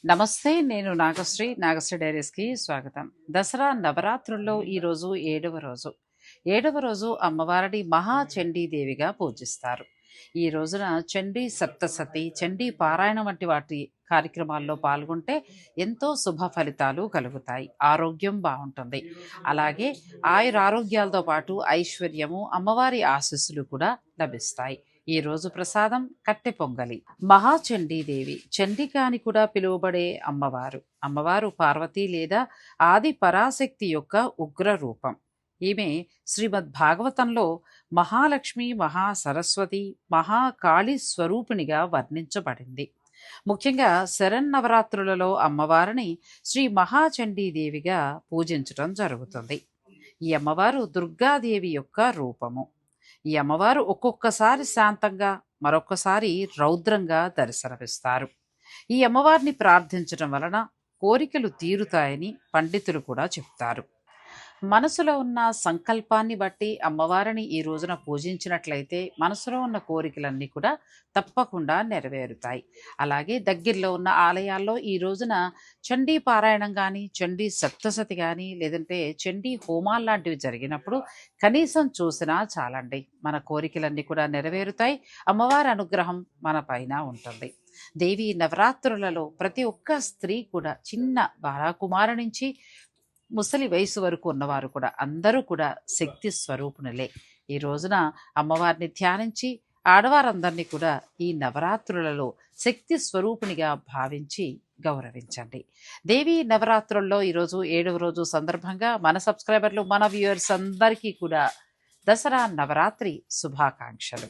నమస్తే. నేను నాగశ్రీ. నాగశ్రీ డైరీస్కి స్వాగతం. దసరా నవరాత్రుల్లో ఈరోజు ఏడవ రోజు. ఏడవ రోజు అమ్మవారిని మహాచండీదేవిగా పూజిస్తారు. ఈ రోజున చండీ సప్తసతి, చండీ పారాయణం వంటి వాటి కార్యక్రమాల్లో పాల్గొంటే ఎంతో శుభ ఫలితాలు కలుగుతాయి. ఆరోగ్యం బాగుంటుంది. అలాగే ఆయురారోగ్యాలతో పాటు ఐశ్వర్యము, అమ్మవారి ఆశీస్సులు కూడా లభిస్తాయి. ఈ రోజు ప్రసాదం కట్టె పొంగలి. మహాచండీదేవి, చండిక అని కూడా పిలువబడే అమ్మవారు పార్వతీ లేదా ఆది పరాశక్తి యొక్క ఉగ్ర రూపం. ఈమె శ్రీమద్ భాగవతంలో మహాలక్ష్మి, మహాసరస్వతి, మహాకాళి స్వరూపిణిగా వర్ణించబడింది. ముఖ్యంగా శరన్నవరాత్రులలో అమ్మవారిని శ్రీ మహాచండీదేవిగా పూజించడం జరుగుతుంది. ఈ అమ్మవారు దుర్గాదేవి యొక్క రూపము. ఈ అమ్మవారు ఒక్కొక్కసారి శాంతంగా, మరొక్కసారి రౌద్రంగా దర్శనమిస్తారు. ఈ అమ్మవారిని ప్రార్థించడం వలన కోరికలు తీరుతాయని పండితులు కూడా చెప్తారు. మనసులో ఉన్న సంకల్పాన్ని బట్టి అమ్మవారిని ఈ రోజున పూజించినట్లయితే మనసులో ఉన్న కోరికలన్నీ కూడా తప్పకుండా నెరవేరుతాయి. అలాగే దగ్గరలో ఉన్న ఆలయాల్లో ఈ రోజున చండీ పారాయణం కానీ, చండీ సప్తసతి కానీ, లేదంటే చండీ హోమాలు లాంటివి జరిగినప్పుడు కనీసం చూసినా చాలండి, మన కోరికలన్నీ కూడా నెరవేరుతాయి. అమ్మవారి అనుగ్రహం మన పైన ఉంటుంది. దేవి నవరాత్రులలో ప్రతి ఒక్క స్త్రీ కూడా, చిన్న బాలకుమారు నుంచి ముసలి వయసు వరకు ఉన్నవారు కూడా అందరూ కూడా శక్తి స్వరూపునులే. ఈ రోజున అమ్మవారిని ధ్యానించి ఆడవారందరినీ కూడా ఈ నవరాత్రులలో శక్తి స్వరూపిణిగా భావించి గౌరవించండి. దేవి నవరాత్రుల్లో ఈరోజు 7వ రోజు సందర్భంగా మన సబ్స్క్రైబర్లు, మన వ్యూయర్స్ అందరికీ కూడా దసరా నవరాత్రి శుభాకాంక్షలు.